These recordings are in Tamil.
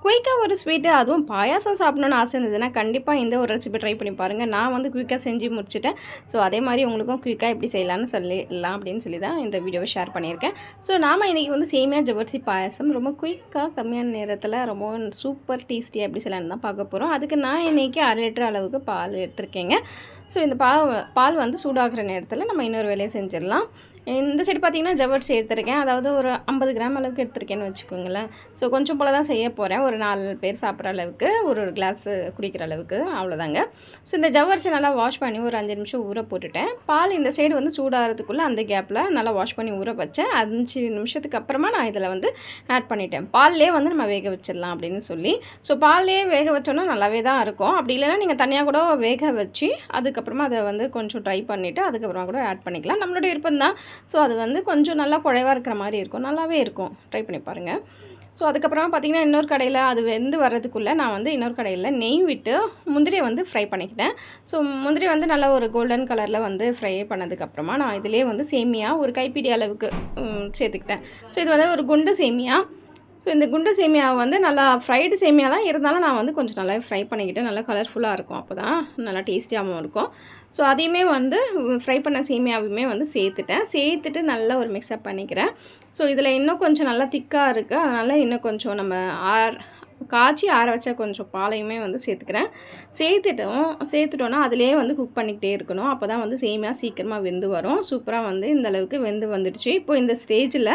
குயிக்காக ஒரு ஸ்வீட்டு அதுவும் பாயாசம் சாப்பிடணுன்னு ஆசை இருந்ததுன்னா கண்டிப்பாக இந்த ஒரு ரெசிபி ட்ரை பண்ணி பாருங்கள். நான் வந்து குயிக்காக செஞ்சு முடிச்சுட்டேன். ஸோ அதே மாதிரி உங்களுக்கும் குயிக்காக எப்படி செய்யலாம்னு சொல்லிடலாம் அப்படின்னு சொல்லி தான் இந்த வீடியோவை ஷேர் பண்ணியிருக்கேன். ஸோ நாம் இன்றைக்கி வந்து சேமியா ஜவ்வரிசி பாயாசம் ரொம்ப குயிக்காக கம்மியான நேரத்தில் ரொம்ப சூப்பர் டேஸ்டியாக எப்படி செய்யலான்னு தான் பார்க்க போகிறோம். அதுக்கு நான் இன்றைக்கி 1/2 லிட்டர் அளவுக்கு பால் எடுத்திருக்கேங்க. ஸோ இந்த பால் வந்து சூடாகிற நேரத்தில் நம்ம இன்னொரு வேலையை செஞ்சிடலாம். இந்த சைடு பார்த்திங்கன்னா ஜவ்வரிசி எடுத்திருக்கேன். அதாவது ஒரு 50 கிராம் அளவுக்கு எடுத்திருக்கேன்னு வச்சுக்கோங்களேன். ஸோ கொஞ்சம் போல் தான் செய்ய போகிறேன். ஒரு 4 பேர் சாப்பிட்ற அளவுக்கு, ஒரு கிளாஸு குடிக்கிற அளவுக்கு, அவ்வளோதாங்க. ஸோ இந்த ஜவ்வரிசி நல்லா வாஷ் பண்ணி ஒரு 5 நிமிஷம் ஊற போட்டுட்டேன். பால் இந்த சைடு வந்து சூடாகிறதுக்குள்ளே அந்த கேப்பில் நல்லா வாஷ் பண்ணி ஊற வச்சேன். 5 நிமிஷத்துக்கு அப்புறமா நான் இதில் வந்து ஆட் பண்ணிட்டேன். பால்லே வந்து நம்ம வேக வச்சிடலாம் அப்படின்னு சொல்லி. ஸோ பால்லே வேக வச்சோன்னா நல்லாவே தான் இருக்கும். அப்படி இல்லைன்னா நீங்கள் தனியாக கூட வேக வச்சு அதுக்கப்புறமா அதை வந்து கொஞ்சம் ட்ரை பண்ணிவிட்டு அதுக்கப்புறமா கூட ஆட் பண்ணிக்கலாம். நம்மளுடைய விருப்பம் தான். ஸோ அது வந்து கொஞ்சம் நல்லா குழைவாக இருக்கிற மாதிரி இருக்கும். நல்லாவே இருக்கும். ட்ரை பண்ணி பாருங்கள். ஸோ அதுக்கப்புறமா பார்த்திங்கன்னா இன்னொரு கடையில் அது வெந்து வர்றதுக்குள்ளே நான் வந்து இன்னொரு கடையில் நெய் விட்டு முந்திரியை வந்து ஃப்ரை பண்ணிக்கிட்டேன். ஸோ முந்திரி வந்து நல்லா ஒரு கோல்டன் கலரில் வந்து ஃப்ரை பண்ணதுக்கப்புறமா நான் இதிலே வந்து சேமியா ஒரு கைப்பிடி அளவுக்கு சேர்த்துக்கிட்டேன். ஸோ இது வந்து ஒரு குண்டு சேமியா. ஸோ இந்த குண்டு சேமியாவை வந்து நல்லா ஃப்ரைடு சேமியா தான் இருந்தாலும் நான் வந்து கொஞ்சம் நல்லா ஃப்ரை பண்ணிக்கிட்டேன். நல்லா கலர்ஃபுல்லாக இருக்கும். அப்போ தான் நல்லா டேஸ்டியாகவும் இருக்கும். ஸோ அதையுமே வந்து ஃப்ரை பண்ண சேமியாவையுமே வந்து சேர்த்துட்டு நல்லா ஒரு மிக்ஸ்அப் பண்ணிக்கிறேன். ஸோ இதில் இன்னும் கொஞ்சம் நல்லா திக்காக இருக்குது. அதனால் இன்னும் கொஞ்சம் நம்ம காய்ச்சி ஆற வச்ச கொஞ்சம் பாலையுமே வந்து சேர்த்துட்டோன்னா அதிலே வந்து குக் பண்ணிக்கிட்டே இருக்கணும். அப்போ தான் வந்து சேமியா சீக்கிரமாக வெந்து வரும். சூப்பராக வந்து இந்த அளவுக்கு வெந்து வந்துடுச்சு. இப்போது இந்த ஸ்டேஜில்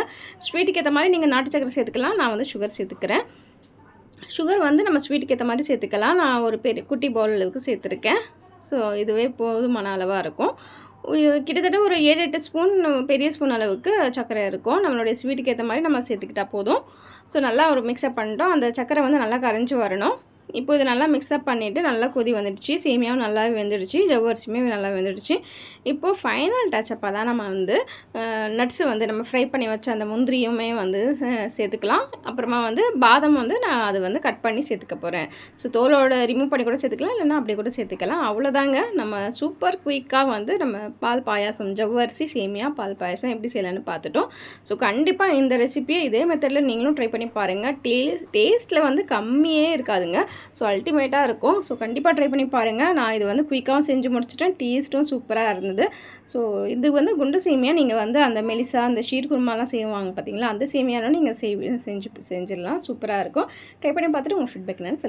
ஸ்வீட்டுக்கு ஏற்ற மாதிரி நீங்கள் நாட்டு சக்கரை சேர்த்துக்கலாம். நான் வந்து சுகர் சேர்த்துக்கிறேன். சுகர் வந்து நம்ம ஸ்வீட்டுக்கு ஏற்ற மாதிரி சேர்த்துக்கலாம். நான் ஒரு குட்டி பவுல் அளவுக்கு சேர்த்துருக்கேன். ஸோ இதுவே போதுமான அளவாக இருக்கும். கிட்டத்தட்ட ஒரு 7-8 ஸ்பூன் பெரிய ஸ்பூன் அளவுக்கு சர்க்கரை இருக்கும். நம்மளுடைய ஸ்வீட்டுக்கு ஏற்ற மாதிரி நம்ம சேர்த்துக்கிட்டால் போதும். ஸோ நல்லா ஒரு மிக்ஸ்அப் பண்ணிட்டோம். அந்த சர்க்கரை வந்து நல்லா கரைஞ்சி வரணும். இப்போ இது நல்லா மிக்ஸ்அப் பண்ணிவிட்டு நல்லா கொதி வந்துடுச்சு. சேமியாவும் நல்லாவே வெந்துடுச்சு. ஜவ்வரிசியுமே நல்லா வெந்துடுச்சு. இப்போது ஃபைனல் டச்சப்பாக தான் நம்ம வந்து நட்ஸு வந்து நம்ம ஃப்ரை பண்ணி வச்ச அந்த முந்திரியுமே வந்து சேர்த்துக்கலாம். அப்புறமா வந்து பாதாம் வந்து நான் அது வந்து கட் பண்ணி சேர்த்துக்க போகிறேன். ஸோ தோலோட ரிமூவ் பண்ணி கூட சேர்த்துக்கலாம். இல்லைன்னா அப்படி கூட சேர்த்துக்கலாம். அவ்வளோதாங்க. நம்ம சூப்பர் குயிக்காக வந்து நம்ம பால் பாயாசம் ஜவ்வரிசி சேமியா பால் பாயாசம் எப்படி செய்யலான்னு பார்த்துட்டோம். ஸோ கண்டிப்பாக இந்த ரெசிபியை இதே மெத்தடில் நீங்களும் ட்ரை பண்ணி பாருங்கள். டேஸ்ட்டில் வந்து கம்மியே இருக்காதுங்க. ஸோ அல்டிமேட்டாக இருக்கும். ஸோ கண்டிப்பாக ட்ரை பண்ணி பாருங்கள். நான் இது வந்து குயிக்காகவும் செஞ்சு முடிச்சிட்டேன். டேஸ்ட்டும் சூப்பராக இருந்தது. ஸோ இது வந்து குண்டு சேமியா நீங்கள் வந்து அந்த மெலிசா அந்த ஷீர் குருமாலாம் செய்வாங்க பார்த்தீங்களா, அந்த சேமியாலும் நீங்கள் செஞ்சிடலாம். சூப்பராக இருக்கும். ட்ரை பண்ணி பார்த்துட்டு உங்கள் ஃபீட்பேக் என்னன்னு